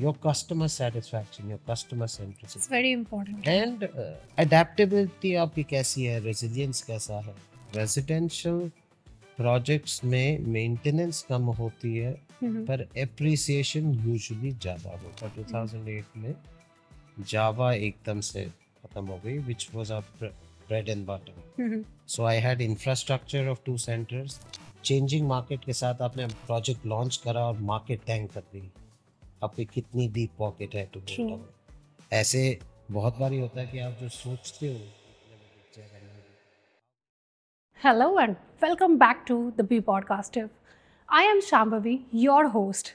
your customer satisfaction, your customer centricity. It's very important. And adaptability आपकी कैसी है, resilience कैसा है. Residential projects में maintenance कम होती है, पर appreciation usually ज़्यादा होता है. 2008 में Java एकदम से खत्म हो गई, which was our bread and butter. So I had infrastructure of 2 centers. Changing market के साथ आपने project launch करा और market tank कर दी. आपकी कितनी डीप पॉकेट है टू ऐसे बहुत बारी होता है कि आप जो सोचते हो. Hello and welcome back to the Be Podcaster. I am Shambhavi, your host.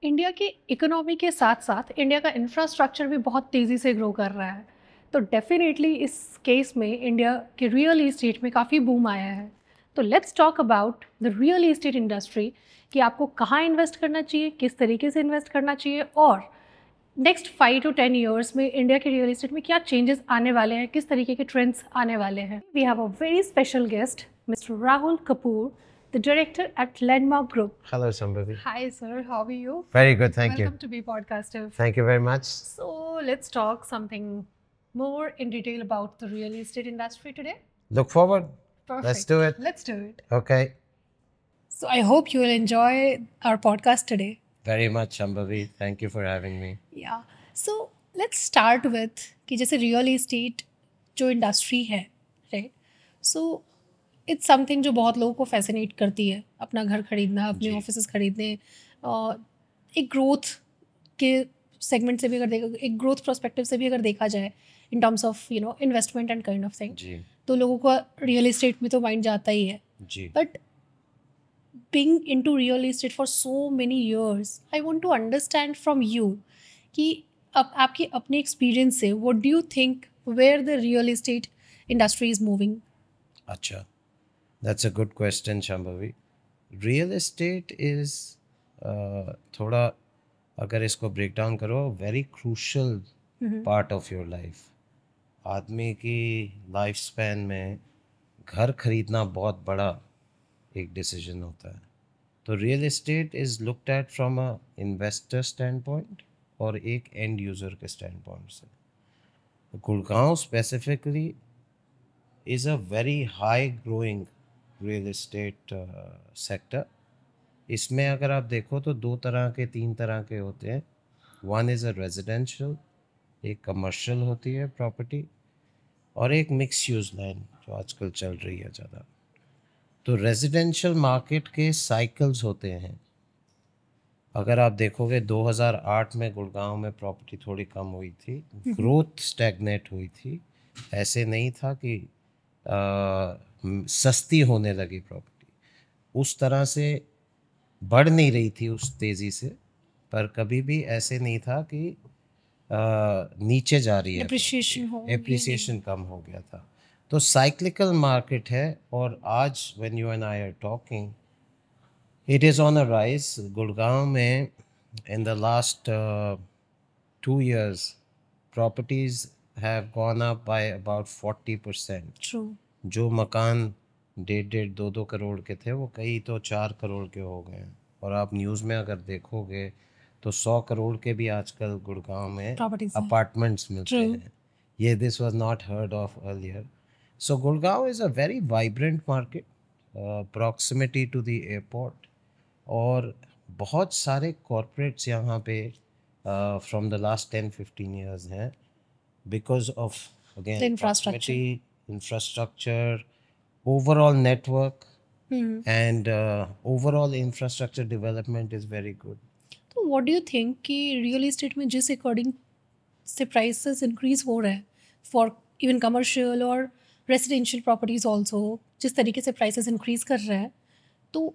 India की इकोनॉमी के साथ साथ इंडिया का इंफ्रास्ट्रक्चर भी बहुत तेज़ी से ग्रो कर रहा है, तो डेफिनेटली इस केस में इंडिया के रियल इस्टेट में काफ़ी बूम आया है. तो let's talk about the real estate industry कि आपको कहाँ इन्वेस्ट करना चाहिए, किस तरीके से इन्वेस्ट करना चाहिए और नेक्स्ट 5 to 10 ईयर्स में इंडिया के रियल इस्टेट में क्या चेंजेस आने वाले हैं, किस तरीके के ट्रेंड्स आने वाले हैं. We have a very special guest mister Rahul Kapoor, the director at Landmark Group. Hello, Shambhavi. Hi, sir. How are you? Very good, thank you. Welcome to Be Podcaster. Thank you very much. So let's talk something more in detail about the real estate industry today. Look forward. Perfect. Let's do it. Let's do it. Okay. So I hope you will enjoy our podcast today. Very much, Shambhavi. Thank you for having me. Yeah. So let's start with कि जैसे real estate जो industry है, right? So it's something जो बहुत लोगों को fascinate करती है, अपना घर खरीदना, अपने ऑफिसेस खरीदने, एक ग्रोथ के सेगमेंट से भी अगर देखा, एक ग्रोथ प्रोस्पेक्टिव से भी अगर देखा जाए इन terms of investment and kind of thing, तो लोगों का रियल इस्टेट में तो माइंड जाता ही है. But being into real estate for so many years, I want to understand from you कि अब आपके अपने एक्सपीरियंस से what do you think where the real estate industry is moving. अच्छा, that's a good question, Shambhavi. Real estate is थोड़ा अगर इसको break down करो, very crucial part of your life. आदमी की लाइफ स्पैन में घर खरीदना बहुत बड़ा एक डिसीजन होता है. तो real estate is looked at from a investor stand point और एक एंड यूज़र के स्टैंड पॉइंट से. Gurgaon specifically is a very high growing real estate sector. इसमें अगर आप देखो तो 3 तरह के होते हैं. वन इज़ अ रेजिडेंशियल, एक कमर्शियल होती है प्रॉपर्टी, और एक मिक्स यूज़ लैंड जो आजकल चल रही है ज़्यादा. तो रेजिडेंशियल मार्केट के साइकिल्स होते हैं. अगर आप देखोगे 2008 में गुड़गांव में प्रॉपर्टी थोड़ी कम हुई थी, ग्रोथ स्टैग्नेट हुई थी. ऐसे नहीं था कि सस्ती होने लगी प्रॉपर्टी, उस तरह से बढ़ नहीं रही थी उस तेज़ी से, पर कभी भी ऐसे नहीं था कि नीचे जा रही है, एप्रिसिएशन कम हो गया था. तो साइक्लिकल मार्केट है. और आज when you and I are talking, it is on a rise. Gurgaon में in the last 2 years properties have gone up by about 40%. True. जो मकान 1.5-2 करोड़ के थे वो कई तो 4 करोड़ के हो गए हैं. और आप न्यूज़ में अगर देखोगे तो 100 करोड़ के भी आजकल गुड़गांव में अपार्टमेंट्स मिलते हैं. ये this was not heard of earlier. So Gurgaon is a very vibrant market, proximity to the airport, और बहुत सारे कॉरपोरेट्स यहाँ पे फ्रॉम द लास्ट 10-15 years हैं. Because of again infrastructure, overall network, and overall infrastructure development is very good. तो what do you think कि real estate में जिस according से prices increase हो रहा है for even commercial और residential properties also, जिस तरीके से prices increase कर रहा है, तो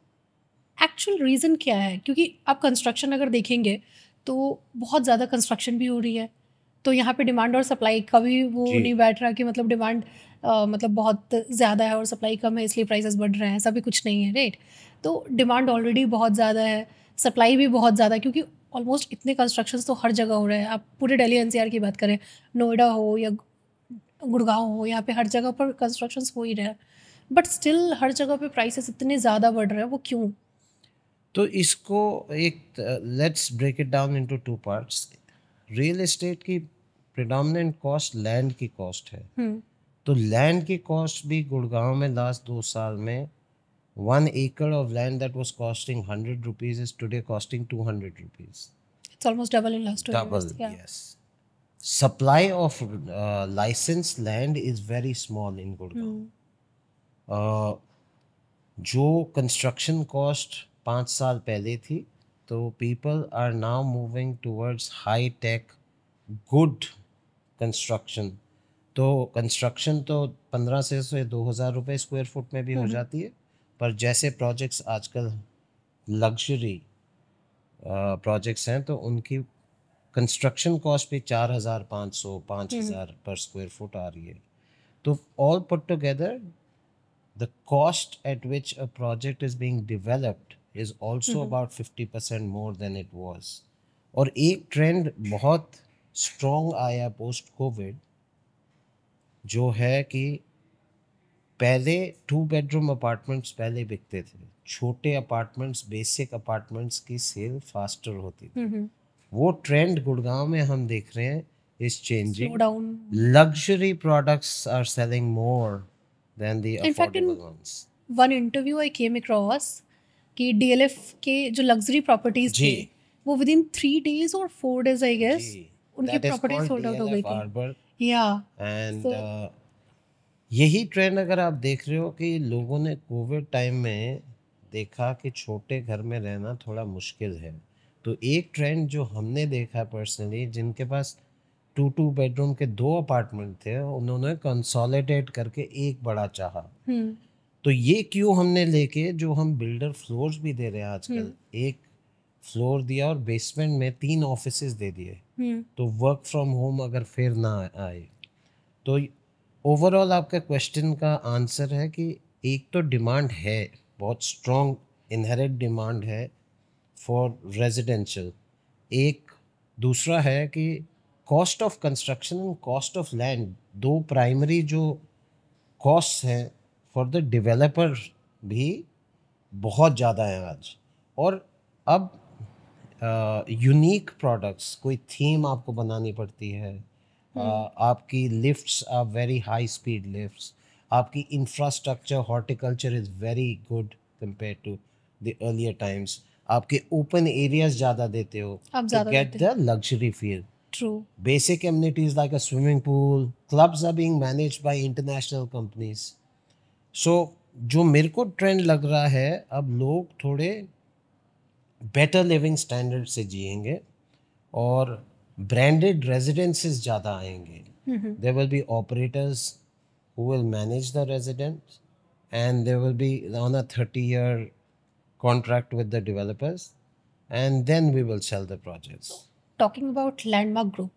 actual reason क्या है? क्योंकि आप construction अगर देखेंगे तो बहुत ज़्यादा construction भी हो रही है, तो यहाँ पे डिमांड और सप्लाई का भी वो नहीं बैठ रहा कि मतलब डिमांड मतलब बहुत ज़्यादा है और सप्लाई कम है इसलिए प्राइसेस बढ़ रहे हैं. ऐसा भी कुछ नहीं है, राइट. तो डिमांड ऑलरेडी बहुत ज़्यादा है, सप्लाई भी बहुत ज़्यादा, क्योंकि ऑलमोस्ट इतने कंस्ट्रक्शंस तो हर जगह हो रहे हैं. आप पूरे दिल्ली एनसीआर की बात करें, नोएडा हो या गुड़गांव हो, यहाँ पे हर जगह पर कंस्ट्रक्शंस हो ही रहे हैं, बट स्टिल हर जगह पे प्राइसेस इतने ज़्यादा बढ़ रहे हैं. वो क्यों? तो इसको एक let's break it down into two parts. Real estate की प्रिडोमिनेंट कॉस्ट लैंड की कॉस्ट है। तो लैंड की कॉस्ट भी गुड़गांव में लास्ट 2 साल में 1 acre of land that was costing 100 rupees is today costing 200 rupees. It's almost double in last 2 years. Double, Yeah. yes. Supply of licensed land is very small in Gurgaon. जो construction cost 5 साल पहले थी, तो people are now moving towards high tech good construction. तो construction तो 1500 से 2000 रुपये square foot में भी हो जाती है, पर जैसे प्रोजेक्ट्स आजकल लग्जरी प्रोजेक्ट्स हैं तो उनकी कंस्ट्रक्शन कॉस्ट भी 4500 5000 पर स्क्वायर फुट आ रही है। तो all put together the cost at which a project is being developed is also about 50% more than it was. और एक ट्रेंड बहुत स्ट्रॉन्ग आया पोस्ट कोविड, जो है कि पहले 2 bedroom अपार्टमेंट्स पहले बिकते थे, छोटे अपार्टमेंट्स बेसिक अपार्टमेंट्स की सेल फास्टर होती थी। वो ट्रेंड गुड़गांव में हम देख रहे हैं is changing. Slow down. Luxury products are selling more than the In fact, in affordable ones. one interview I came across कि DLF के जो luxury properties जी। थे वो within 3 days or 4 days I guess जी, उनकी that is properties called sold out हो गई DLF थी। Arbor. Yeah. And So यही ट्रेंड अगर आप देख रहे हो कि लोगों ने कोविड टाइम में देखा कि छोटे घर में रहना थोड़ा मुश्किल है, तो एक ट्रेंड जो हमने देखा पर्सनली, जिनके पास 2 bedroom के 2 अपार्टमेंट थे, उन्होंने कंसोलिडेट करके एक बड़ा चाहा। तो ये क्यों हमने लेके, जो हम बिल्डर फ्लोर्स भी दे रहे हैं आजकल, एक फ्लोर दिया और बेसमेंट में 3 ऑफिसेज दे दिए, तो वर्क फ्रॉम होम अगर फिर ना आए। तो ओवरऑल आपका क्वेश्चन का आंसर है कि एक तो डिमांड है, बहुत स्ट्रॉन्ग इनहेरेंट डिमांड है फॉर रेजिडेंशियल। एक दूसरा है कि cost of construction and cost of land, दो प्राइमरी जो कॉस्ट हैं फॉर द डेवलपर भी बहुत ज़्यादा है आज। और अब यूनिक प्रोडक्ट्स, कोई थीम आपको बनानी पड़ती है। आपकी lifts are very high speed lifts, आपकी infrastructure horticulture is very good compare to the earlier times. आपके ओपन एरियाज ज़्यादा देते हो आप to ज़्यादा get देते the luxury feel. True. Basic amenities like a swimming pool, clubs are being managed by international companies. So जो मेरे को ट्रेंड लग रहा है, अब लोग थोड़े बेटर लिविंग स्टैंडर्ड से जिएंगे और ब्रांडेड रेजिडेंसेस ज़्यादा आएंगे। There will be operators who will manage the residents and there will be on a 30-year contract with the developers, and then we will sell the projects. Talking about Landmark Group,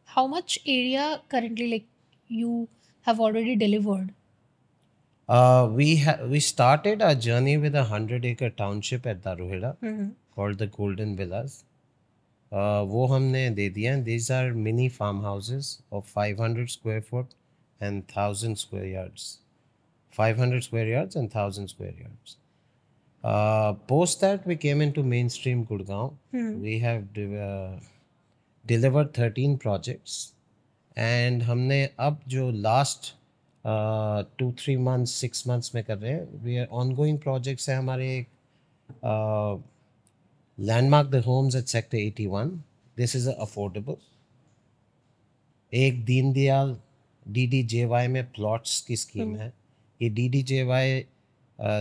how much area currently like you have already delivered? We started our journey with a 100-acre township at Daruheda called the Golden Villas. वो हमने दे दिया। These are mini farmhouses of 500 square foot and 1000 square yards. 500 square yards and 1000 square yards. Post that we came into mainstream Gurgaon. We have delivered 13 projects, and हमने अब जो last 2-3 months 6 months में कर रहे हैं, we are ongoing projects है हमारे। Landmark the homes at sector 81. This is affordable. एक दीनदयाल DDJY में प्लॉट्स की स्कीम है। ये DDJY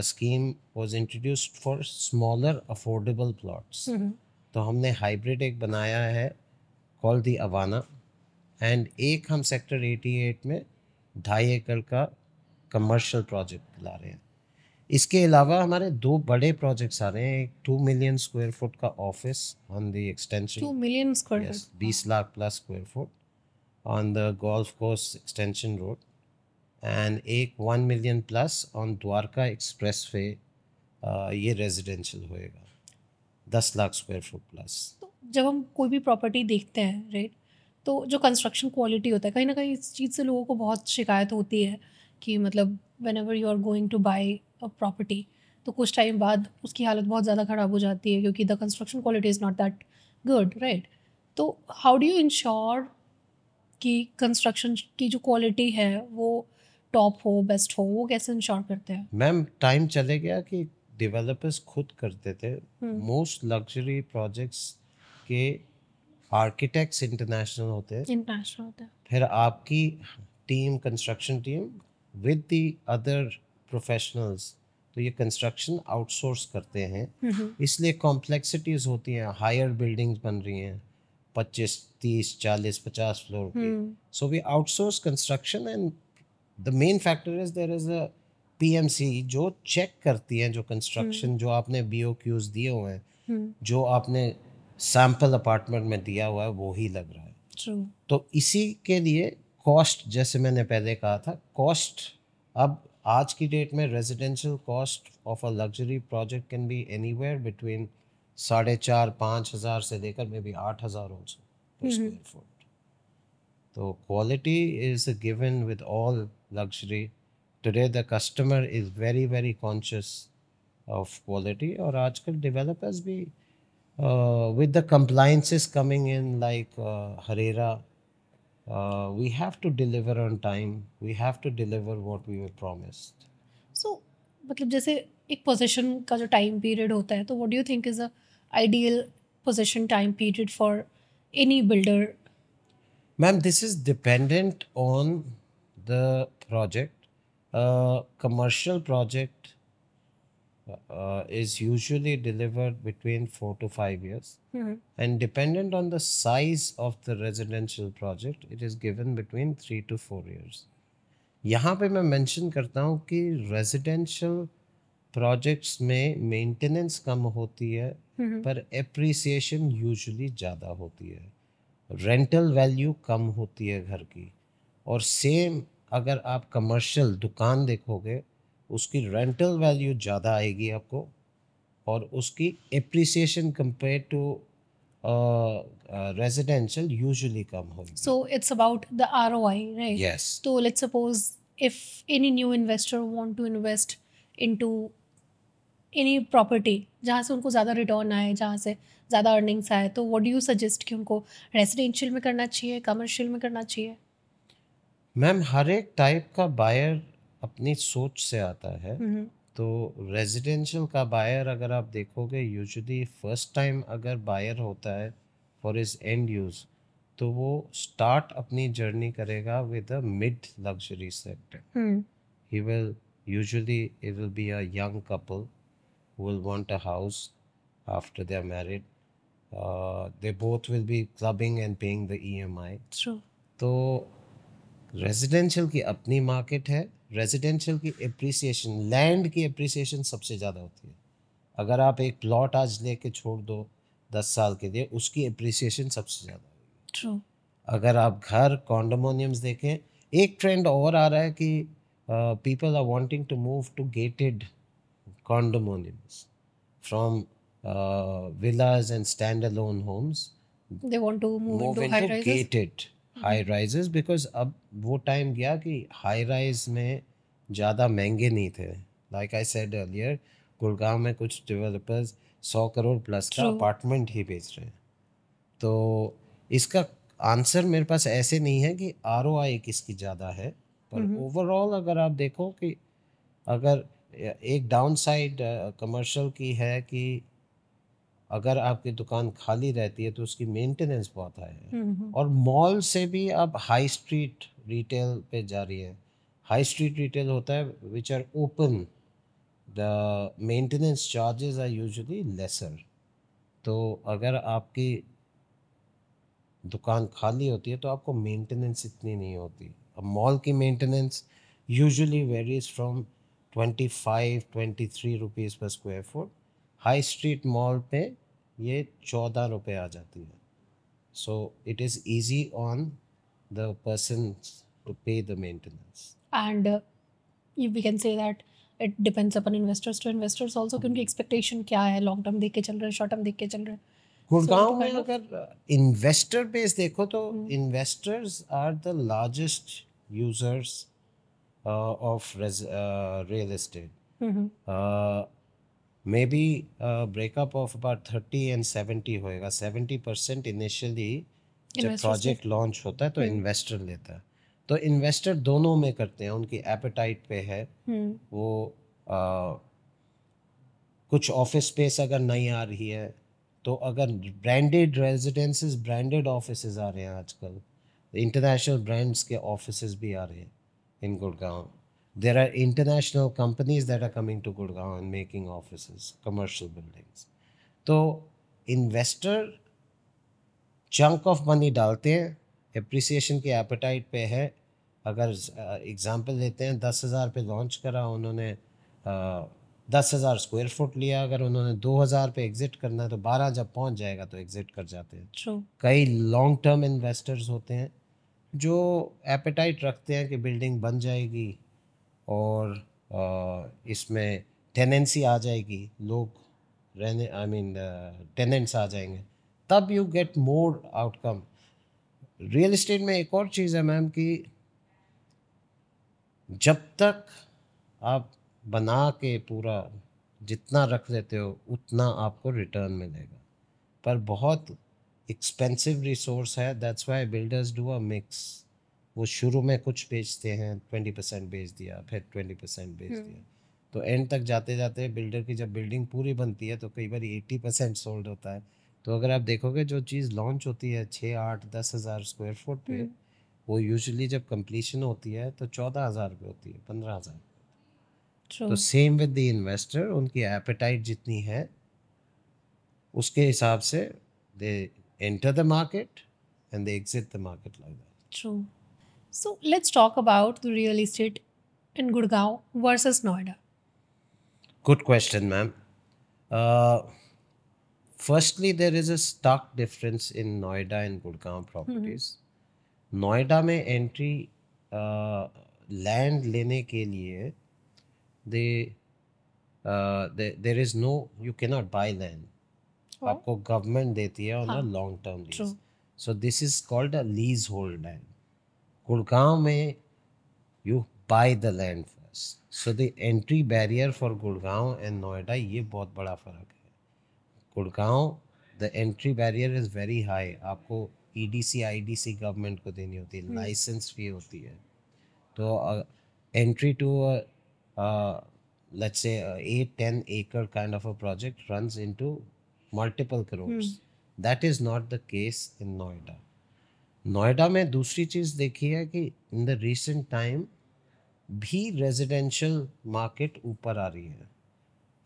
scheme was introduced for smaller affordable plots. तो हमने हाइब्रिड एक बनाया है कॉल्ड दी अवाना, एंड एक हम सेक्टर 88 में 2.5 एकड़ का कमर्शियल प्रोजेक्ट ला रहे हैं। इसके अलावा हमारे 2 बड़े प्रोजेक्ट्स आ रहे हैं। एक 2 million square foot का office on the extension, 2 million square yes, foot. 20 lakh plus square foot on the golf course extension road, and एक 1 million plus on Dwarka express way. ये रेजिडेंशियल होएगा 10 लाख स्क्वायर फुट प्लस। तो जब हम कोई भी प्रॉपर्टी देखते हैं राइट, तो जो कंस्ट्रक्शन क्वालिटी होता है, कहीं ना कहीं इस चीज़ से लोगों को बहुत शिकायत होती है कि मतलब whenever you are going to buy a property, तो कुछ टाइम बाद उसकी हालत बहुत ज़्यादा ख़राब हो जाती है क्योंकि the construction quality is not that good, right? तो हाउ डू यू इंश्योर कि कंस्ट्रक्शन की जो क्वालिटी है वो टॉप हो, बेस्ट हो, वो कैसे इंश्योर करते हैं? मैम टाइम चले गया कि डेवलपर्स खुद करते थे। मोस्ट लग्जरी प्रोजेक्ट्स के आर्किटेक्ट्स इंटरनेशनल होते हैं, इंटरनेशनल होता है। फिर आपकी team, construction team with the other professionals, तो ये कंस्ट्रक्शन आउटसोर्स करते हैं। इसलिए कॉम्प्लेक्सिटीज होती हैं, हायर बिल्डिंग्स बन रही हैं 25, 30, 40, 50 फ्लोर की। So we outsource construction and the main factor is there is a PMC जो चेक करती हैं जो कंस्ट्रक्शन, जो आपने बीओक्यूज दिए हुए हैं, जो आपने सैंपल अपार्टमेंट में दिया हुआ है वो ही लग रहा है। ट्रू। तो इसी के लिए कॉस्ट, जैसे मैंने पहले कहा था, कॉस्ट अब आज की डेट में residential cost of a luxury project can be anywhere between 4,500-5,000 से लेकर मे बी 8,000 ऑल्सो पर स्क्वायर फुट। तो quality is given with all luxury. Today the customer is very very conscious of quality, और आजकल developers भी with the compliances coming in like HRERA, we have to deliver on time. We have to deliver what we were promised. सो मतलब जैसे एक position का जो time period होता है, तो what do you think is a ideal position time period for any builder? Ma'am, this is dependent on the project. Commercial project is usually delivered between 4 to 5 years, and dependent on the size of the residential project, it is given between 3 to 4 years. यहाँ पे मैं mention करता हूँ कि residential projects में maintenance कम होती है, पर एप्रिसिएशन यूजुअली ज़्यादा होती है, रेंटल वैल्यू कम होती है घर की। और सेम अगर आप कमर्शियल दुकान देखोगे, उसकी रेंटल वैल्यू ज़्यादा आएगी आपको, और उसकी appreciation compare to residential usually कम होगी। So it's about the ROI, right? Yes. So let's suppose if any new investor want to invest into any property जहाँ से उनको ज़्यादा रिटर्न आए, जहाँ से ज़्यादा अर्निंग्स आए, तो व्हाट डू यू सजेस्ट कि उनको रेजिडेंशियल में करना चाहिए, कमर्शियल में करना चाहिए? मैम हर एक टाइप का बायर अपनी सोच से आता है। तो रेजिडेंशियल का बायर अगर आप देखोगे, यूजुअली फर्स्ट टाइम अगर बायर होता है फॉर हिज एंड यूज़, तो वो स्टार्ट अपनी जर्नी करेगा with a mid luxury sector. he will usually it will be a young couple who will want a house after they are married. They both will be clubbing and paying the EMI. True. तो residential की अपनी market है। Residential की appreciation, land की appreciation सबसे ज़्यादा होती है। अगर आप एक प्लॉट आज लेके छोड़ दो 10 साल के लिए, उसकी एप्रिसिएशन सबसे ज़्यादा होगी। True. अगर आप घर कॉन्डोमोनियम्स देखें, एक ट्रेंड और आ रहा है कि people are wanting to move to gated condominiums from villas and standalone homes, They want to move into high rises. gated high rises, because अब वो टाइम गया कि हाई राइज में ज़्यादा महंगे नहीं थे। Like I said earlier, Gurgaon में कुछ डेवलपर्स 100 करोड़ प्लस का True. अपार्टमेंट ही बेच रहे हैं। तो इसका आंसर मेरे पास ऐसे नहीं है कि ROI किसकी ज़्यादा है, पर ओवरऑल अगर आप देखो कि अगर एक डाउन साइड कमर्शियल की है कि अगर आपकी दुकान खाली रहती है तो उसकी मेंटेनेंस बहुत हाई है। और मॉल से भी अब हाई स्ट्रीट रिटेल पे जा रही है। हाई स्ट्रीट रिटेल होता है which are open, the maintenance charges are usually lesser. तो अगर आपकी दुकान खाली होती है तो आपको मेंटेनेंस इतनी नहीं होती। अब मॉल की maintenance usually varies from 25-23 rupees per square foot. High street mall पे ये 14 रुपये आ जाती है। So it is easy on the person to pay the maintenance. And we can say that it depends upon investors to investors also कि उनकी expectation क्या है, लॉन्ग टर्म देख के चल रहे हैं, शॉर्ट टर्म देख के चल रहे हैं। गुड़गांव में अगर इन्वेस्टर बेस देखो तो investors are the largest users of real estate. Maybe breakup of about 30 and 70 होएगा. 70% इनिशियली जब इन्वेस्टर्स प्रोजेक्ट लेते लॉन्च होता है तो हैं। इन्वेस्टर लेता है. तो इन्वेस्टर दोनों में करते हैं, उनकी एपेटाइट पे है. वो कुछ ऑफिस स्पेस अगर नहीं आ रही है, तो अगर ब्रांडेड रेजिडेंसेस, ब्रांडेड ऑफिसेज आ रहे हैं आजकल, इंटरनेशनल ब्रांड्स के ऑफिसेज भी आ रहे हैं in Gurgaon. There are international companies that are coming to Gurgaon and making offices, commercial buildings. तो इन्वेस्टर चंक ऑफ मनी डालते हैं, एप्रिसिएशन की एपेटाइट पे है. अगर एग्जांपल लेते हैं, 10,000 पे लॉन्च करा उन्होंने, 10,000 स्क्वायर फुट लिया. अगर उन्होंने 2,000 पे एग्जिट करना है तो 12 जब पहुंच जाएगा तो एग्जिट कर जाते हैं. ट्रू। कई लॉन्ग टर्म इन्वेस्टर्स होते हैं जो एपेटाइट रखते हैं कि बिल्डिंग बन जाएगी और इसमें टेनेंसी आ जाएगी, लोग रहने, आई मीन टेनेंट्स आ जाएंगे, तब you get more outcome. Real estate में एक और चीज़ है मैम कि जब तक आप बना के पूरा जितना रख लेते हो उतना आपको रिटर्न मिलेगा, पर बहुत एक्सपेंसिव रिसोर्स है. That's why builders do a mix. वो शुरू में कुछ बेचते हैं, 20% बेच दिया, फिर 20% बेच दिया, तो एंड तक जाते जाते बिल्डर की जब बिल्डिंग पूरी बनती है तो कई बार 80% सोल्ड होता है. तो अगर आप देखोगे जो चीज़ लॉन्च होती है 6, 8, 10 हज़ार स्क्वायर फुट पे, वो यूजुअली जब कंप्लीशन होती है तो 14,000 पे होती है, 15,000. ट्रू। तो सेम विद द इन्वेस्टर, उनकी एपेटाइट जितनी है उसके हिसाब से they enter the market and they exit the market like that. True. So let's talk about the real estate in Gurgaon versus Noida. Good question, ma'am. Uh, Firstly, there is a stark difference in Noida and Gurgaon properties. Noida में entry land लेने के लिए the there is no, you can not buy land. आपको government देती है on a हाँ, long term true. Lease. So this is called a lease hold land. Gurgaon में you buy the land first. So the entry barrier for Gurgaon and Noida, ये बहुत बड़ा फ़र्क है. Gurgaon the entry barrier is very high. आपको EDC IDC government को देनी होती है, लाइसेंस फी होती है. तो entry to let's say 8-10 acre kind of a project runs into multiple crores. That is not the case in Noida. Noida में दूसरी चीज़ देखी है कि इन द रिसेंट टाइम भी रेजिडेंशियल मार्केट ऊपर आ रही है.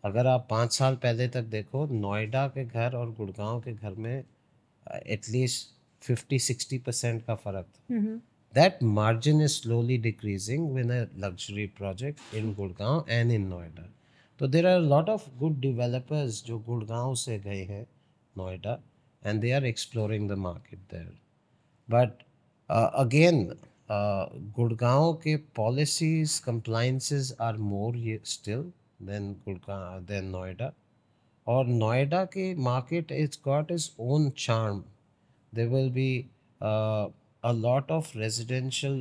अगर आप 5 साल पहले तक देखो, नोएडा के घर और गुड़गांव के घर में एटलीस्ट 50-60% का फ़र्क था. That margin is slowly decreasing with a luxury project in Gurgaon and in Noida. तो there are lot of good developers जो गुड़गांव से गए हैं Noida and they are exploring the market there. But again Gurgaon के policies compliances are more still than Gurgaon than Noida. और नोएडा की market is got is own charm. There will be a lot of residential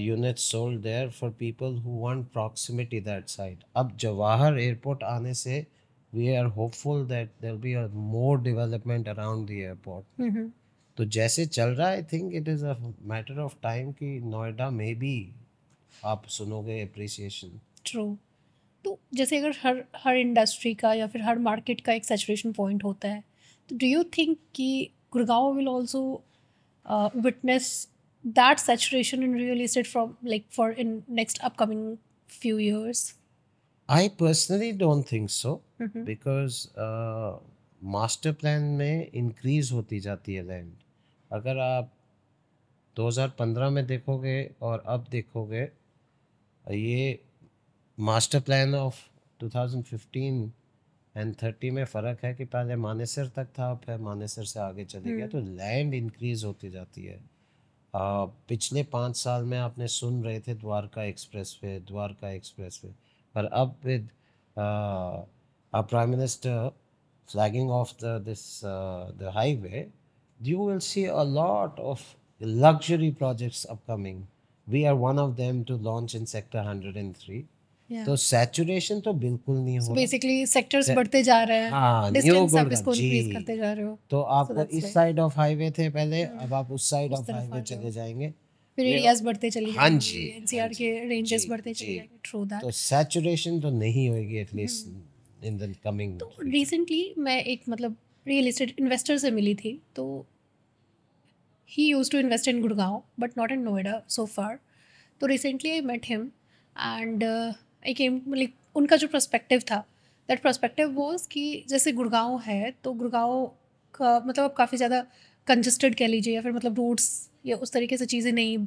units sold there for people who want proximity that side. अब Jawahar airport आने से we are hopeful that there will be a more development around the airport. तो जैसे चल रहा है, I think it is a matter of time कि नोएडा में भी आप सुनोगे अप्रिसिएशन. ट्रू। तो जैसे अगर हर हर इंडस्ट्री का या फिर हर मार्केट का एक सैचुरेशन पॉइंट होता है, तो डू यू थिंक कि Gurgaon will also witness that saturation in real estate from like for in next upcoming few years? I personally don't think so, because master plan में इंक्रीज होती जाती है लैंड. अगर आप 2015 में देखोगे और अब देखोगे, ये मास्टर प्लान ऑफ 2015 एंड 30 में फ़र्क है कि पहले मानेसर तक था, फिर मानेसर से आगे चले गया. तो लैंड इंक्रीज होती जाती है. पिछले 5 साल में आपने सुन रहे थे Dwarka express way, Dwarka express way, पर अब with prime minister flagging off the highway, you will see a lot of luxury projects upcoming. We are one of them to launch in Sector 103. Yeah. तो सैचुरेशन तो बिल्कुल नहीं So हो रहा। basically sectors से- बढ़ते जा रहे हैं, हाँ, न्यू distance आप गुड़गांव इसको increase जी। करते जा रहे हो, तो so आपको that's इस like साइड ऑफ हाईवे थे पहले, अब आप उस साइड उस ऑफ तरफ आ हाईवे रहे चले हो, जाएंगे। फिर ये एरियाज बढ़ते चली हाँ जाएंगी, जी, हाँ एनसीआर जी के रेंजेस जी बढ़ते चले जी। जाएंगे थ्रू दैट। तो सैचुरेशन तो नहीं होगी एटलीस्ट इन द कमिंग तो फ्यूचर। रिसेंटली मैं एक मतलब रियल एस्टेट इन्वेस्टर से मिली थी, तो he used to invest in Gurgaon but not in Noida so far. तो recently I met him and I came like उनका जो पर्सपेक्टिव था, दैट पर्सपेक्टिव वाज कि जैसे गुड़गांव है तो गुड़गांव का मतलब अब काफ़ी ज़्यादा कंजस्टेड कह लीजिए, या फिर मतलब रोड्स या उस तरीके से चीज़ें नहीं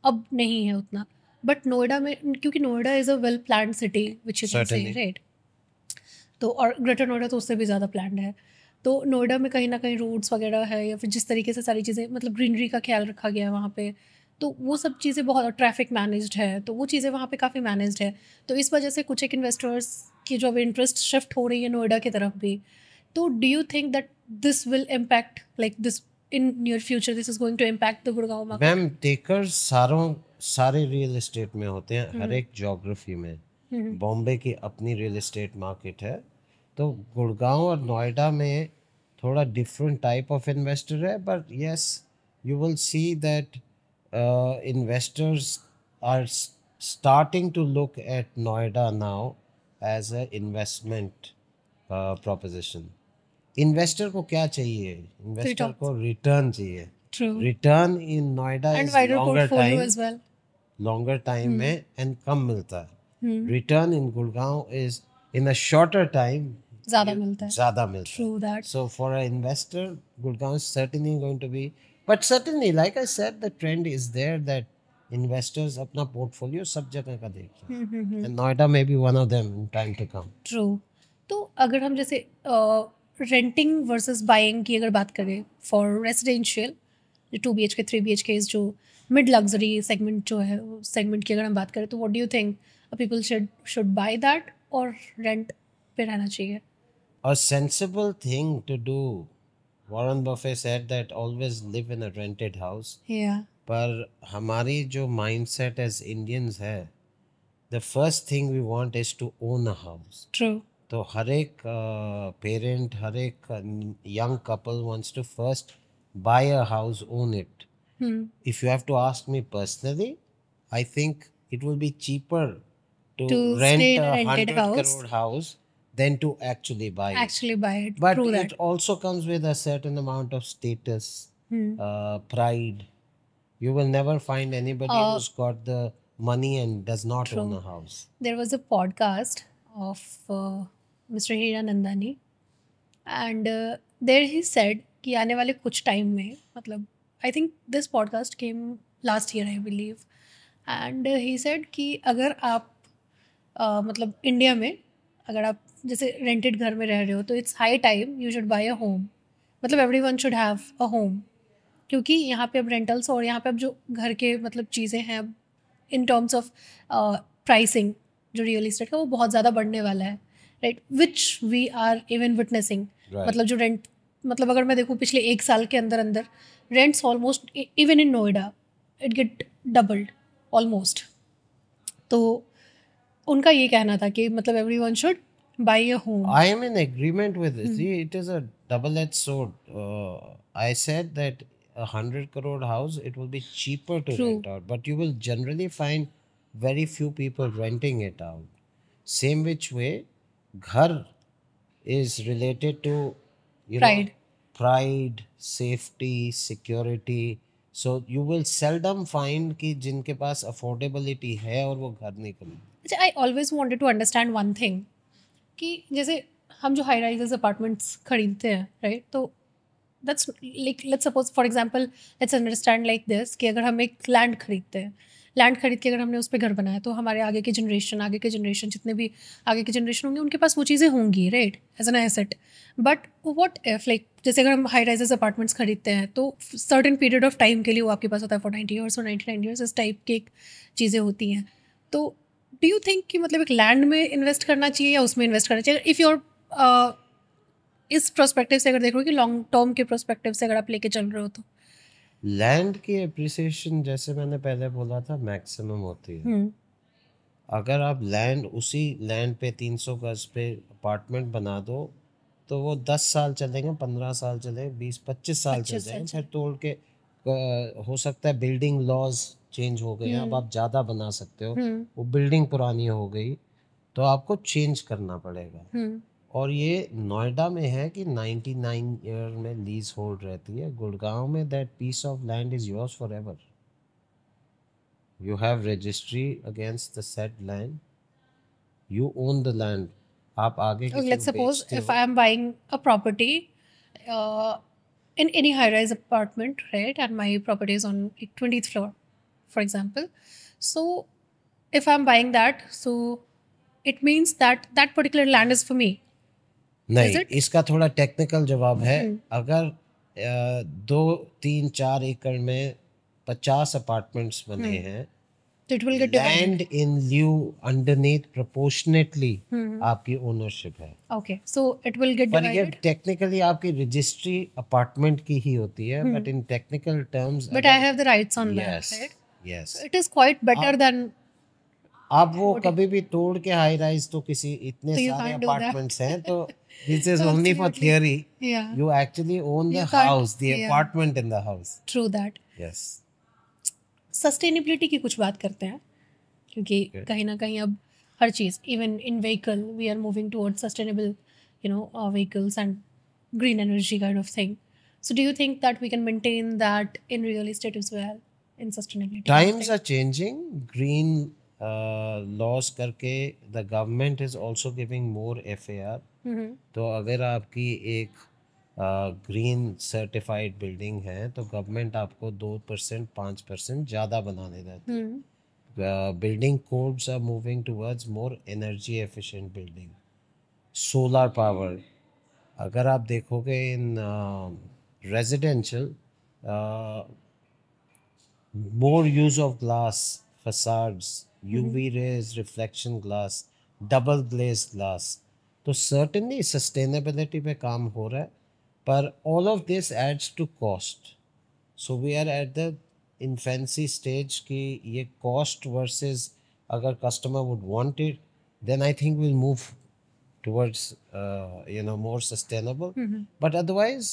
अब नहीं है उतना, बट नोएडा में क्योंकि Noida is a well planned city which you can say Certainly. Right, तो और ग्रेटर नोएडा तो उससे भी ज़्यादा प्लान्ड है। तो नोएडा में कहीं ना कहीं रोड्स वगैरह है या फिर जिस तरीके से सारी चीज़ें मतलब ग्रीनरी का ख्याल रखा गया है वहाँ पे, तो वो सब चीज़ें बहुत, ट्रैफिक मैनेज्ड है, तो वो चीज़ें वहाँ पे काफ़ी मैनेज्ड है। तो इस वजह से कुछ एक इन्वेस्टर्स की जो अब इंटरेस्ट शिफ्ट हो रही है नोएडा की तरफ भी, तो do you think that this will impact like this in near future, this is going to impact the Gurgaon market? Ma'am takers सारे रियल एस्टेट में होते हैं, हर एक ज्योग्राफी में। बॉम्बे की अपनी रियल एस्टेट मार्केट है, तो गुड़गांव और नोएडा में थोड़ा डिफरेंट टाइप ऑफ इन्वेस्टर है, but yes you will see that investors are starting to look at Noida now as a investment proposition. Investor को क्या चाहिए? Investor Returns. को रिटर्न चाहिए। True. Return in Noida And is wider portfolio as well. Longer time में and come मिलता है। Return in Gurgaon is in a shorter time ज़्यादा मिलता है। ज़्यादा मिलता है। True that. So for an investor, Gurgaon is certainly going to be, but certainly, like I said, the trend is there that investors अपना portfolio सब जगह का देखते हैं, and Noida may be one of them in time to come. True. तो अगर हम जैसे रेंटिंग वर्सेस बाइंग की अगर बात करें फॉर रेजिडेंशियल, जो 2 BHK 3 BHK जो मिड लग्जरी सेगमेंट जो है उस सेगमेंट की अगर हम बात करें, तो what do you think people should by that और रेंट पे रहना चाहिए? A sensible thing to do. Warren Buffett said that always live in a rented house. या पर हमारी जो mindset as Indians है, the first thing we want is to own a house. True. तो हर एक पेरेंट, हर एक young couple wants to first buy a house, own it. If you have to ask me personally, I think it will be cheaper to To rent stay in a a rented 100 house. crore house than to actually buy it. Actually buy it, But true it that. also comes with a certain amount of status, pride. You will never find anybody who's got the money and does not own a house. There was a podcast of Mr. Hiranandani, and there he said कि आने वाले कुछ time में, मतलब I think this podcast came last year I believe, and he said कि अगर आप मतलब इंडिया में अगर आप जैसे रेंटेड घर में रह रहे हो तो it's high time you should buy a home, मतलब everyone should have a home, क्योंकि यहाँ पे अब रेंटल्स और यहाँ पे अब जो घर के मतलब चीज़ें हैं इन टर्म्स ऑफ प्राइसिंग जो रियल इस्टेट का वो बहुत ज़्यादा बढ़ने वाला है, right, which we are even witnessing. Right. मतलब जो रेंट, मतलब अगर मैं देखूँ पिछले 1 साल के अंदर अंदर rents almost even in Noida it get doubled almost. तो उनका ये कहना था कि मतलब everyone should buy a home. I am in agreement with this. See, it is a double-edged sword. I said that 100 crore house, it will be cheaper to True. rent out, but you will generally find very few people renting it out. Same which way, ghar is related to, you Pride. know, pride, safety, security. So you will seldom find कि जिनके पास affordability है और वो घर नहीं खरीद। अच्छा, I always wanted to understand one thing कि जैसे हम जो हाई राइजेस अपार्टमेंट्स खरीदते हैं, राइट, तो that's like let's suppose for example let's understand like this कि अगर हम एक लैंड खरीदते हैं, लैंड खरीद के अगर हमने उस पर घर बनाया तो हमारे आगे के जनरेशन जितने भी आगे के जनरेशन होंगे उनके पास वो चीज़ें होंगी, right, as an asset. But what if like जैसे अगर हम हाई राइजेस अपार्टमेंट्स खरीदते हैं तो सर्टेन पीरियड ऑफ टाइम के लिए वो आपके पास होता है फॉर 90 ईयर्स और 99 ईयर्स, इस टाइप की चीज़ें होती हैं। तो डू यू थिंक कि मतलब एक लैंड में इन्वेस्ट करना चाहिए या उसमें इन्वेस्ट करना चाहिए, इफ़ योर इस प्रोस्पेक्टिव से अगर देखो कि लॉन्ग टर्म के प्रोस्पेक्टिव से अगर आप लेके चल रहे हो तो? लैंड की एप्रिसिएशन जैसे मैंने पहले बोला था मैक्सिमम होती है। अगर आप लैंड उसी लैंड पे 300 गज पे अपार्टमेंट बना दो तो वो 10 साल चलेंगे, 15 साल चलेंगे, 20-25 साल चल 25 साल जाएंगे, फिर चले। तोड़ के हो सकता है बिल्डिंग लॉज चेंज हो गए हैं, अब हम्म। आप ज़्यादा बना सकते हो, हम्म। वो बिल्डिंग पुरानी हो गई तो आपको चेंज करना पड़ेगा। हम्म। और ये नोएडा में है कि 99 ईयर में लीज होल्ड रहती है, गुड़गांव में that piece of land is yours forever, you have registry against the said land, you own the land, आप आगे Okay, किसी को let's suppose बेचते if हो। I am buying a property uh, in any high-rise apartment, right, and my property is on like 20th floor, for example. So if I'm buying that, so it means that that particular land is for me, is नहीं, it? इसका थोड़ा technical जवाब है। Hmm. अगर 2-3-4 एकड़ में 50 apartments बने हैं, So it will get divided. Land in lieu underneath proportionately Hmm. आपकी ओनरशिप है। Okay, so it will get पर ये divided. टेक्निकली आपकी रजिस्ट्री अपार्टमेंट की ही होती है, but in technical terms But I अगर have the rights on that, yes right? Yes So it is quite better आप than आप वो what कभी भी तोड़ के हाई राइज तो किसी इतने so you सारे can't do that. अपार्टमेंट्स हैं तो this is only for Absolutely. Theory, Yeah. you actually own the You can't. house, the Yeah. apartment in the house. True that. Yes. Sustainability की कुछ बात करते हैं क्योंकि Okay. कहीं ना कहीं अब हर चीज़ even in vehicle we are moving towards sustainable vehicles and green energy kind of thing so do you think that we can maintain that in real estate as well in sustainability Times are changing. Green laws करके the government is also giving more FAR. तो अगर आपकी एक green certified building है तो government आपको 2% 5% ज़्यादा बनाने देती है। Building codes are moving towards more energy efficient building, solar power. अगर आप देखोगे in residential, more use of glass facades, UV rays, reflection glass, double glazed glass. तो certainly sustainability पे काम हो रहा है, पर all of this adds to cost. So we are at the infancy stage कि ये cost versus अगर customer would want it, then I think we'll move towards more sustainable. But otherwise,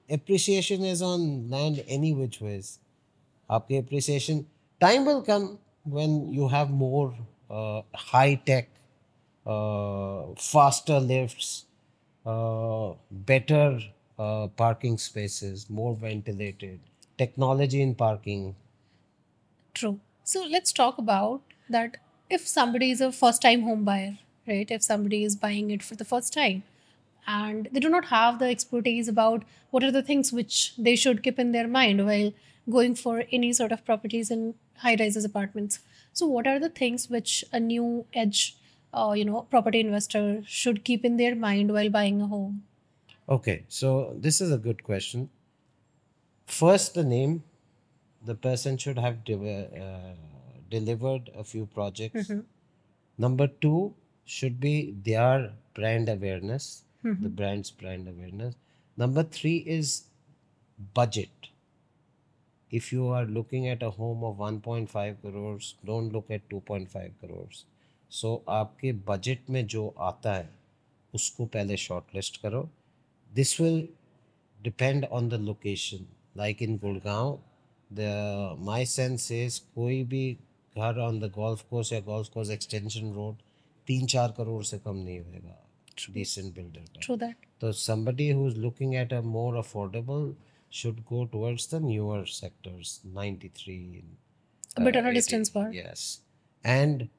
appreciation is on land any which ways. आपके appreciation time will come when you have more high tech, faster lifts, better parking spaces, more ventilated, technology in parking. True. So let's talk about that. If somebody is a first time home buyer, right? If somebody is buying it for the first time and they do not have the expertise about what are the things which they should keep in their mind while going for any sort of properties in high rises apartments. So, what are the things which a new edge, property investor should keep in their mind while buying a home? Okay, so this is a good question. First, the name. The person should have delivered a few projects. Number two should be their brand awareness, the brand's brand awareness. Number three is budget. If you are looking at a home of 1.5 crores, don't look at 2.5 crores. So आपके budget में जो आता है उसको पहले shortlist करो. This will depend on the location. Like in Gurgaon, my sense is कोई भी घर on the golf course या golf course extension road 3-4 crore से कम नहीं होएगा decent builder का. True that. So somebody who's looking at a more affordable should go towards the newer sectors, 93. A bit on a 80, distance part. yes. And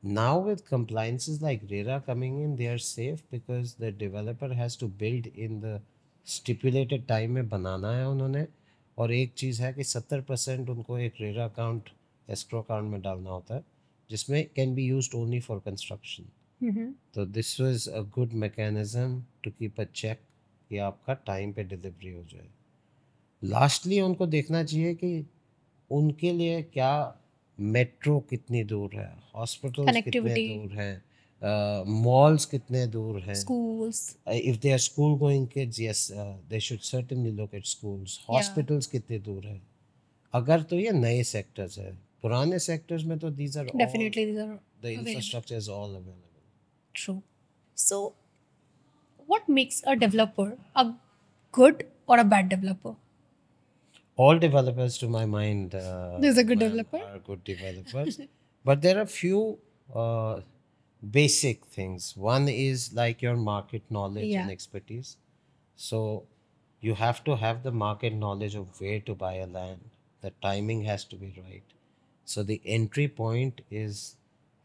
now with compliances like RERA coming in, they are safe because the developer has to build in the stipulated time में बनाना है उन्होंने. और एक चीज़ है कि 70% उनको एक RERA account escrow account में डालना होता है जिसमें can be used only for construction. तो this was a good mechanism to keep a check कि आपका टाइम पे डिलीवरी हो जाए. लास्टली उनको देखना चाहिए कि उनके लिए क्या मेट्रो कितनी दूर है, हॉस्पिटल्स कितने Connectivity, दूर हैं, malls कितने दूर हैं. schools. If they are school going kids, yes, they should certainly look at schools. Yeah. Hospitals कितने दूर हैं. अगर तो ये नए सेक्टर्स है, पुराने सेक्टर्स में तो these are all, Definitely, these are the available. infrastructure is all available. True. So, what makes a developer a good or a bad developer? All developers, to my mind, There's a good ma'am, developer. are good developers. But there are few basic things. One is like your market knowledge Yeah. and expertise. So you have to have the market knowledge of where to buy a land. The timing has to be right. So the entry point is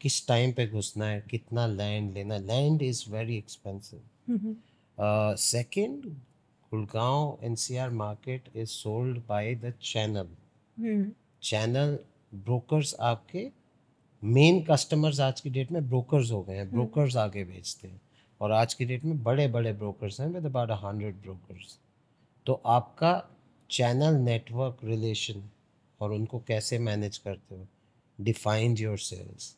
किस time पे घुसना है, कितना land लेना. Land is very expensive. Second, Gurgaon NCR market is sold by the channel. Channel brokers आपके main customers आज की date में ब्रोकर्स हो गए हैं. ब्रोकर्स आगे बेचते हैं और आज की डेट में बड़े बड़े ब्रोकर्स हैं विद अबाउट 100 ब्रोकर्स. तो आपका चैनल नेटवर्क रिलेशन और उनको कैसे मैनेज करते हो defined your sales.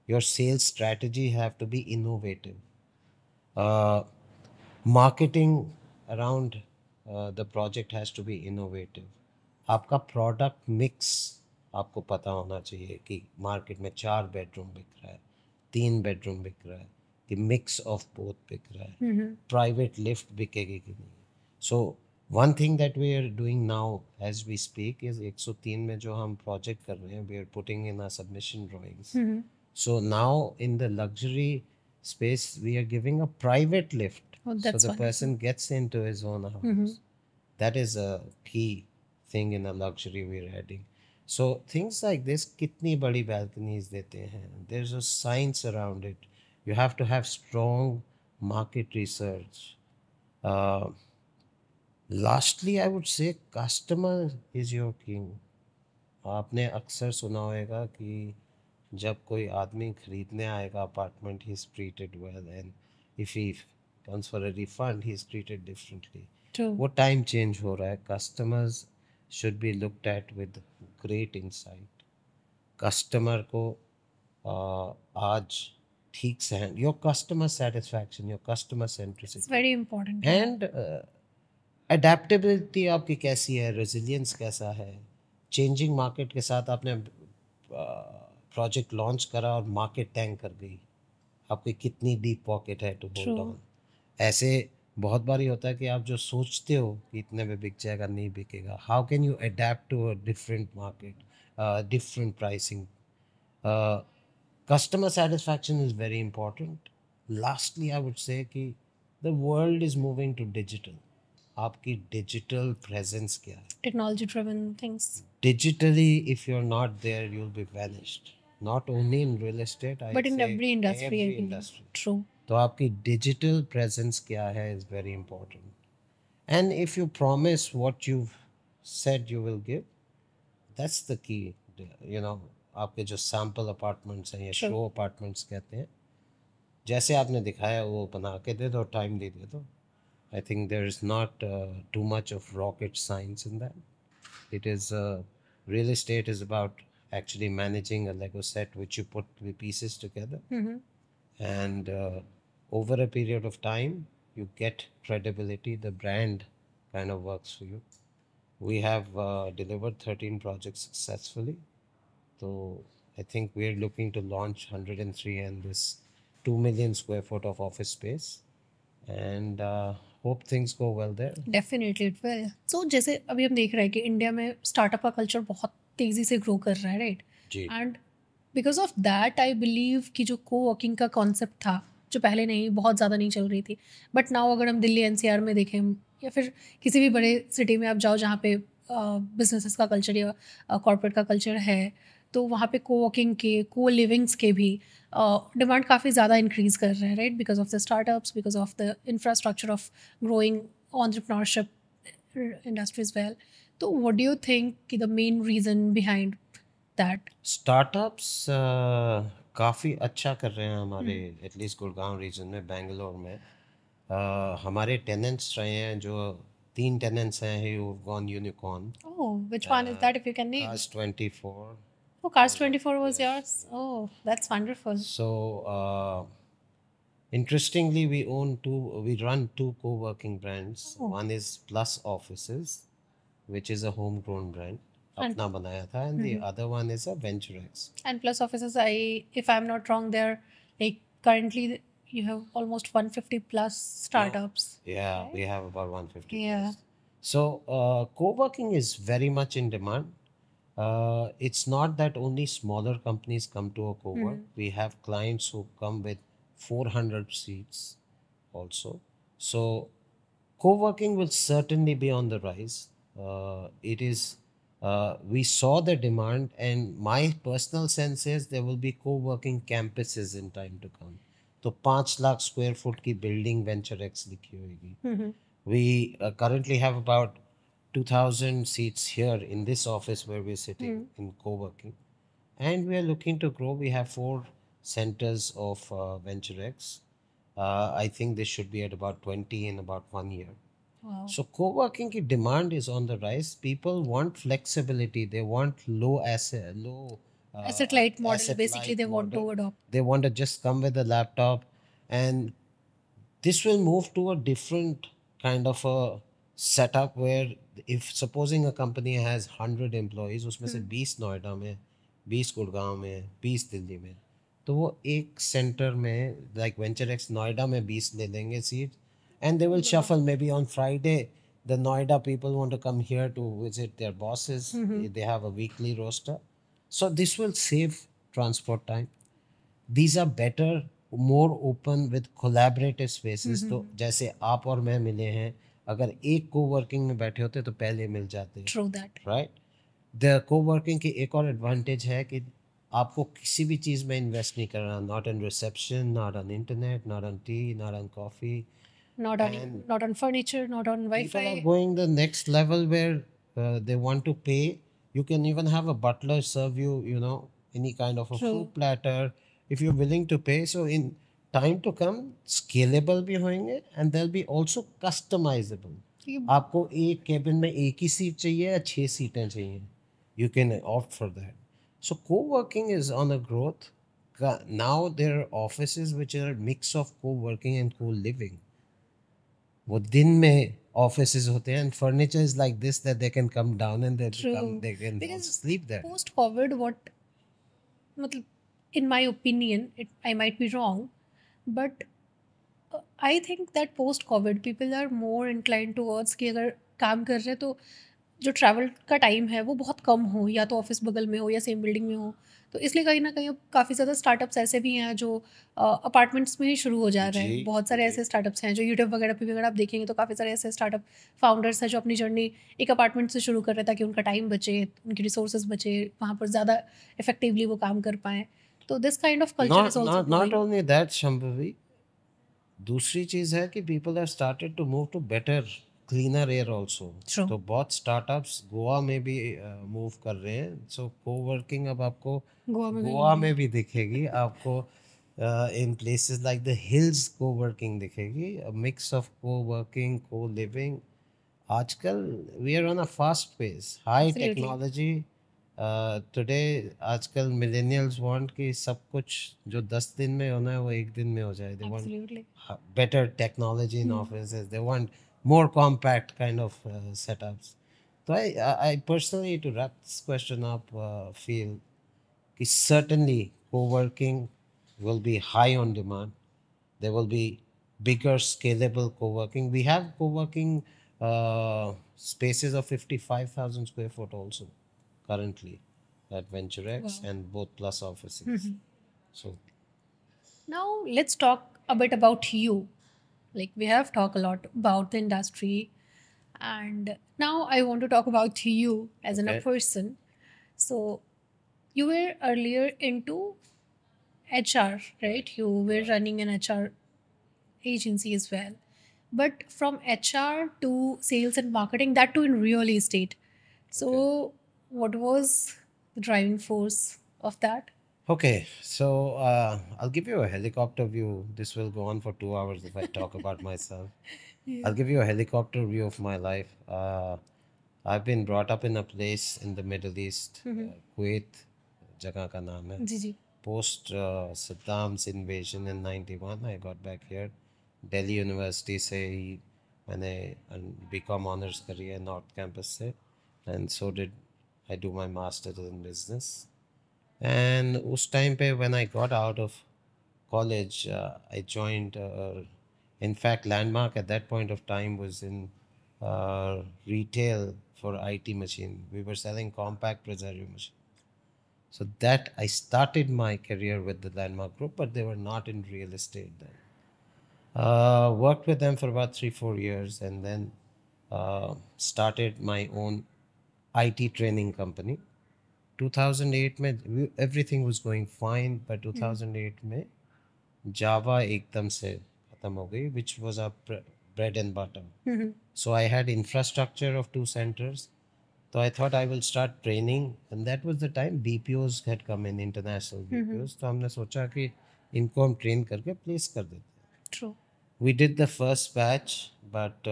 Your sales strategy have to be innovative. Marketing around the project has to be innovative. आपका प्रोडक्ट मिक्स आपको पता होना चाहिए कि मार्केट में 4 बेडरूम बिक रहा है, 3 बेडरूम बिक रहा है, कि मिक्स ऑफ बोथ बिक रहा है, प्राइवेट लिफ्ट बिकेगी कि नहीं. So one thing that we are doing now as we speak is 103 में जो हम प्रोजेक्ट कर रहे हैं, we are putting in a submission drawings. So now in the luxury space, we are giving a private lift. Oh, So that's the wonderful. person gets into his own house. That is a key thing in a luxury we're adding. So things like this, kitni badi balconies dete hain. There's a science around it. You have to have strong market research. Uh, Lastly, I would say customer is your king. आपने अक्सर सुना होगा कि जब कोई आदमी खरीदने आएगा apartment, he is treated well, and if he comes for a refund he is treated differently. True. वो टाइम चेंज हो रहा है. Customers should be looked at with great insight. Customer को आज ठीक से your customer satisfaction, your customer It's centricity very important. And adaptability आपकी कैसी है, रेजिलियंस कैसा है. चेंजिंग मार्केट के साथ आपने प्रोजेक्ट लॉन्च करा और मार्केट टैंक कर गई, आपकी कितनी डीप पॉकेट है टू होल्ड True. ऑन. ऐसे बहुत बारी होता है कि आप जो सोचते हो कि इतने में बिक जाएगा, नहीं बिकेगा. How can you adapt to a different market, different pricing. customer satisfaction is very important. Lastly, I would say कि the world is moving to digital. आपकी digital presence क्या है? Technology driven things. Digitally, if you're not there, you'll be vanished. Not only in real estate, I But in say every industry, I every believe. industry. True. तो आपकी digital presence क्या है is very important. And if you promise what you've said you will give, that's the key. You know, आपके जो sample apartments हैं या True. show apartments कहते हैं, जैसे आपने दिखाया वो बना के दे दो, टाइम दे दे दो. I think there is not too much of rocket science in that. It is real estate is about actually managing a Lego set which you put the pieces together, and over a period of time you get credibility. The brand kind of works for you. We have delivered 13 projects successfully. So I think we're looking to launch 103 and this 2 million square foot of office space, and hope things go well there. Definitely it will. So जैसे अभी हम देख रहे हैं कि India में startup का culture बहुत तेज़ी से ग्रो कर रहा है, राइट? जी. And because of that I believe कि जो को वर्किंग का कॉन्सेप्ट था, जो पहले नहीं बहुत ज़्यादा नहीं चल रही थी, बट नाउ अगर हम दिल्ली एनसीआर में देखें या फिर किसी भी बड़े सिटी में आप जाओ जहाँ पे बिजनेसेस का कल्चर या कॉर्पोरेट का कल्चर है, तो वहाँ पे को वर्किंग के, को लिविंग्स के भी डिमांड काफ़ी ज़्यादा इंक्रीज़ कर रहे हैं, right? Because of the startups, because of the infrastructure of growing entrepreneurship industry as well. So what do you think ki the main reason behind that? Startups काफ़ी अच्छा कर रहे हैं हमारे एटलीस्ट गुड़गांव रीजन में, बेंगलोर में. हमारे टेनेंट्स रहे हैं जो 3 टेनेंट्स हैं who've gone unicorn. Oh, which one is that if you can name? Cars 24. Oh, Cars 24 was yours. Oh, that's wonderful. So interestingly, we run 2 co-working brands. Oh. One is Plus Offices, which is a homegrown brand. And अपना बनाया था, and the other one is a VentureX. and plus offices, if I'm not wrong, they're like currently you have almost 150 plus No, startups, yeah, right? we have about 150 Yeah. plus. So co-working is very much in demand. It's not that only smaller companies come to a co-work. We have clients who come with 400 seats also. So co-working will certainly be on the rise. It is. We saw the demand, and my personal sense is there will be co-working campuses in time to come. तो 5 lakh square foot की building venture x लिखी होगी. We currently have about 2,000 seats here in this office where we're sitting in co-working, and we are looking to grow. We have 4 centers of VentureX. I think this should be at about 20 in about 1 year. Wow. So co-working की demand is on the rise. People want flexibility. They want low Asset light model, asset basically, light they want to model. adopt. They want to just come with a laptop, and this will move to a different kind of a setup where if supposing a company has 100 employees, उसमें से 20 नोएडा में, 20 गुड़गांव में, 20 दिल्ली में, तो वो एक centre में like venture x Noida में 20 ले लेंगे seat, and they will shuffle. Maybe on Friday the Noida people want to come here to visit their bosses. They have a weekly roster, so this will save transport time. These are better, more open with collaborative spaces. तो जैसे आप और मैं मिले हैं, अगर एक co-working में बैठे होते तो पहले मिल जाते, True that. Right. The co-working की एक और एडवांटेज है कि आपको किसी भी चीज़ में इन्वेस्ट नहीं करना. Not on reception, not on internet, not on T, not on coffee. Not on furniture, not on People are Wi-Fi. going the next level where they want to pay. You can even have a butler serve you, any kind of a True. fruit platter if you're willing to pay. So in time to come, scalable भी होंगे, and they'll be also customizable. ये आपको एक cabin में एक ही seat चाहिए या 6 सीटें चाहिए, you can opt for that. So co-working is on a growth. Now there are offices which are a mix of co-working and co-living. वो दिन में offices होते हैं, and furniture is like this that they can come down and they True. they can Because also sleep there. post-COVID, मतलब, in my opinion, I might be wrong, but I think that post-COVID people are more inclined towards कि अगर काम कर रहे हैं तो जो travel का टाइम है वो बहुत कम हो, या तो ऑफिस बगल में हो या सेम बिल्डिंग में हो. तो इसलिए कहीं ना कहीं अब काफ़ी ज़्यादा स्टार्टअप्स ऐसे भी हैं जो अपार्टमेंट्स में ही शुरू हो जा रहे हैं. जी, बहुत सारे ऐसे स्टार्टअप्स हैं जो यूट्यूब वगैरह पे भी अगर आप देखेंगे तो काफ़ी सारे ऐसे स्टार्टअप फाउंडर्स हैं जो अपनी जर्नी एक अपार्टमेंट से शुरू कर रहे हैं ताकि उनका टाइम बचे, उनकी रिसोर्सेज बचे, वहाँ पर ज़्यादा इफेक्टिवली वो काम कर पाएँ. तो this kind of culture is also not only that, Shambhavi, दूसरी चीज़ है कि people have started to move to better cleaner air also. True. तो बहुत स्टार्टअप्स गोवा में भी मूव कर रहे हैं. सो co-working अब आपको गोवा में भी गोवा में भी दिखेगी आपको. In places like the hills co-working दिखेगी. A mix of co-working, co-living. आजकल we are on a fast pace, high Absolutely. technology. Today आजकल मिलेनियल्स वांट कि सब कुछ जो 10 दिन में होना है वो एक दिन में हो जाए. They want Absolutely. better technology in offices. They want more compact kind of setups. So I personally, to wrap this question up, feel कि certainly co-working will be high on demand. There will be bigger scalable co-working. We have co-working spaces of 55,000 square foot also currently at VentureX and both Plus offices. So Now let's talk a bit about you. Like, we have talked a lot about the industry, and now I want to talk about you as a Okay. person. So you were earlier into HR, right? You were running an HR agency as well. But from HR to sales and marketing, that too in real estate. So what was the driving force of that? Okay, so I'll give you a helicopter view. This will go on for 2 hours if I talk about myself. I'll give you a helicopter view of my life. I've been brought up in a place in the Middle East, Kuwait, जगह का नाम है. जी जी. Post Saddam's invasion in 91, I got back here. Delhi University से ही मैंने BCom honors करी है North Campus से, and so did I do my master's in business. And उस time पे when I got out of college, I joined. In fact, Landmark at that point of time was in retail for IT machine. We were selling compact preservative machine. So that I started my career with the Landmark Group, but they were not in real estate then. Worked with them for about 3-4 years, and then started my own IT training company. 2008 में everything was going fine, but 2008 में Java एकदम से खत्म हो गई, which was our bread and butter. So I had infrastructure of 2 centers. So I thought I will start training, and that was the time BPOs had come in, international BPOs. तो हमने सोचा कि इनको हम ट्रेन करके place कर देते हैं. True. We did the first batch, but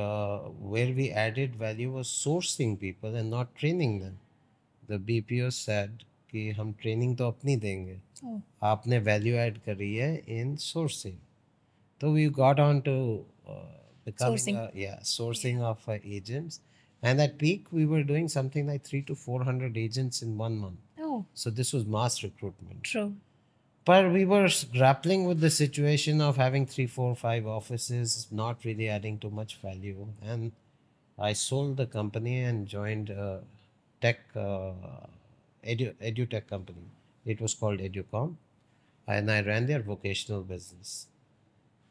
where we added value was sourcing people and not training them. The BPO said कि हम ट्रेनिंग तो अपनी देंगे, Oh. आपने वैल्यू ऐड करी है इन sourcing. So we got on to becoming Sourcing. sourcing of agents, and at peak we were doing something like 300 to 400 agents in 1 month. Oh, So this was mass recruitment. true. But we were grappling with the situation of having 3, 4, 5 offices, not really adding too much value, and I sold the company and joined a tech edutech company. It was called Educom, and I ran their vocational business.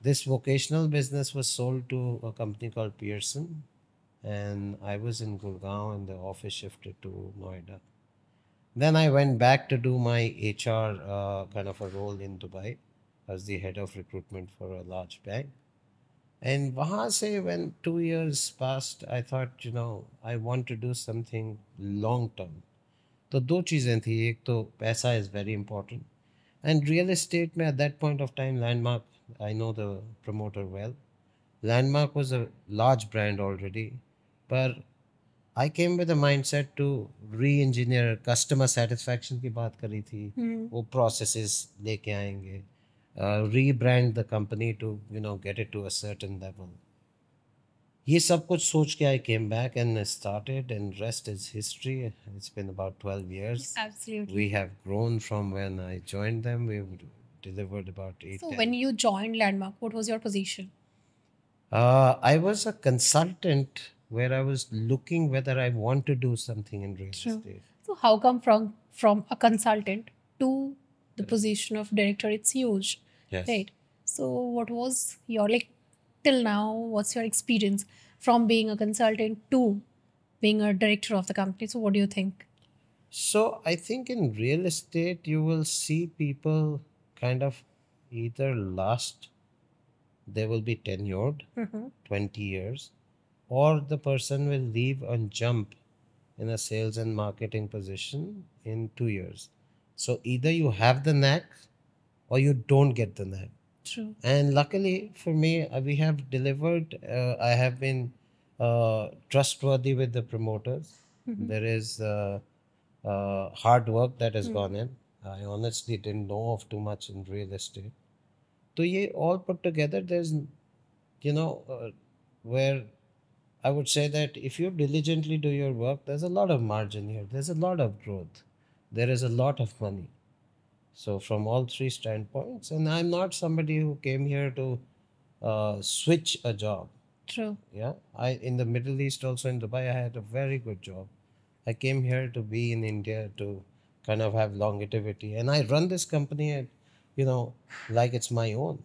This vocational business was sold to a company called Pearson, and I was in Gurgaon, and the office shifted to Noida. Then I went back to do my HR kind of a role in Dubai as the head of recruitment for a large bank. And वहाँ से when 2 years passed, I thought, I want to do something long term. तो दो चीज़ें थी, एक तो पैसा is very important, and real estate में at that point of time, Landmark, I know the promoter well. Landmark was a large brand already, but I came with a mindset to re-engineer. Customer satisfaction की बात करी थी, वो processes लेके आएंगे, rebrand the company to get it to a certain level. ये सब कुछ सोच के I came back and started, and rest is history. It's been about 12 years. Absolutely. We have grown from when I joined them. We've delivered about 8. So when you joined Landmark, what was your position? I was a consultant where I was looking whether I want to do something in real estate. So how come from a consultant to the position of director? It's huge, Yes. right? So what was your till now? What's your experience from being a consultant to being a director of the company? So what do you think? So I think in real estate you will see people kind of either last, they will be tenured 20 years, or the person will leave and jump in a sales and marketing position in 2 years. So either you have the knack or you don't get the knack. True. And luckily for me, we have delivered. I have been trustworthy with the promoters. There is hard work that has gone in. I honestly didn't know of too much in real estate. So ye all put together, there's, where I would say that if you diligently do your work, there's a lot of margin here. There's a lot of growth. There is a lot of money. So from all three standpoints, and I'm not somebody who came here to switch a job. True. Yeah, I in the Middle East, also in Dubai, I had a very good job. I came here to be in India to kind of have longevity, and I run this company, like it's my own.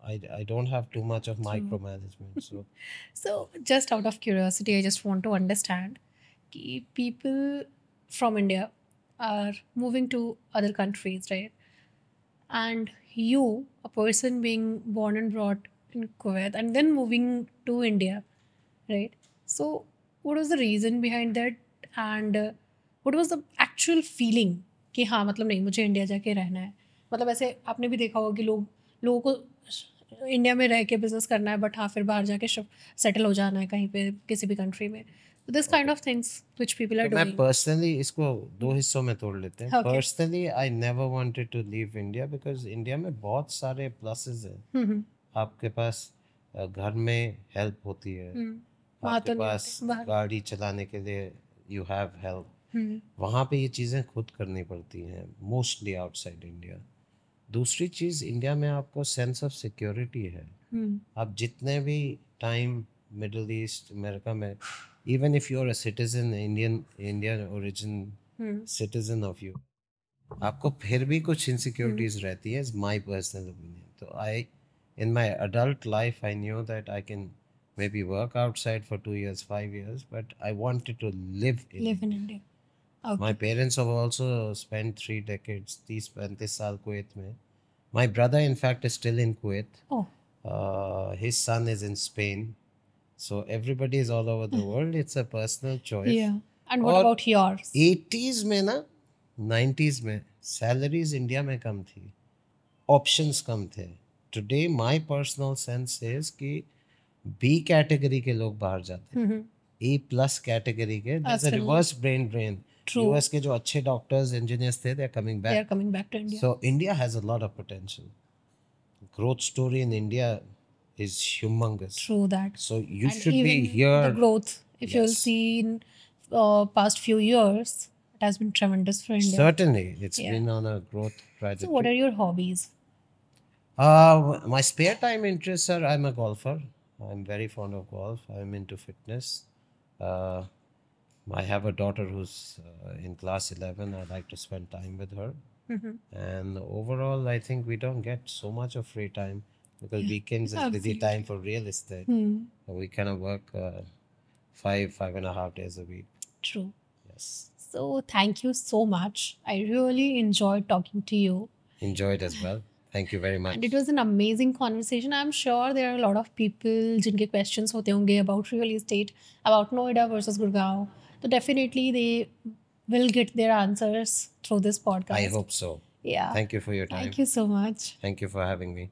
I don't have too much of micromanagement. So just out of curiosity, I just want to understand कि people from India are moving to other countries, right? And you, a person being born and brought in Kuwait and then moving to India, right? So what was the reason behind that, and what was the actual feeling कि हाँ मतलब नहीं मुझे India जाके रहना है? मतलब ऐसे आपने भी देखा होगा कि लोगों को इंडिया में रह के बिजनेस करना है, बट हाँ फिर बाहर जाके सेटल हो जाना है कहीं पे किसी भी कंट्री में. This kind of things which people are तो मैं डूइंग. पर्सनली इसको दो हिस्सों में तोड़ लेते हैं. Okay. Personally I never wanted to leave India because India में बहुत सारे प्लसेस हैं. आपके पास घर में हेल्प होती है, वहाँ आपके तो नहीं पास होते बाहर. गाड़ी चलाने के लिए यू हैव हेल्प, वहाँ पे ये चीज़ें खुद करनी पड़ती हैं, मोस्टली आउटसाइड इंडिया। दूसरी चीज़, इंडिया में आपको सेंस ऑफ सिक्योरिटी है। आप जितने भी टाइम मिडल ईस्ट अमेरिका में, even if you are a citizen, Indian origin citizen of you, आपको फिर भी कुछ इनसिक्योरिटीज रहती है, इज माई पर्सनल ओपिनियन। तो I, in my adult life, I knew that I can maybe work outside for 2 years, 5 years, but I wanted to live in Live in India. My Okay. parents have also spent 3 decades, 30-35 साल Kuwait में. My brother, in fact, is still in Kuwait. Oh, His son is in Spain. So everybody is all over the world. It's a personal choice. yeah. And what और about yours? 80s में ना, 90s में salaries India में कम थी, options कम थे. Today my personal sense is कि B category के लोग बाहर जाते हैं, ए प्लस कैटेगरी के, there's a reverse brain drain. True. US के जो अच्छे डॉक्टर्स इंजीनियर्स थे, they are coming They back. are coming back to India. So India has a lot of potential. Growth story in India is humongous. True that. So you And should be even here. the growth, if you'll Yes. see in past few years, it has been tremendous for India. Certainly, it's Yeah. been on a growth So trajectory. what are your hobbies? My spare time interests are, I'm a golfer. I'm very fond of golf. I'm into fitness. Uh, I have a daughter who's in class 11. I like to spend time with her. And overall, I think we don't get so much of free time because weekends is busy Absolutely. time for real estate. So we kind of work 5.5 days a week. True. Yes. So thank you so much. I really enjoyed talking to you. Enjoyed as well. Thank you very much. And it was an amazing conversation. I'm sure there are a lot of people जिनके questions होते होंगे about real estate, about Noida versus Gurgaon. So definitely they will get their answers through this podcast. I hope so. Yeah. Thank you for your time. Thank you so much. Thank you for having me.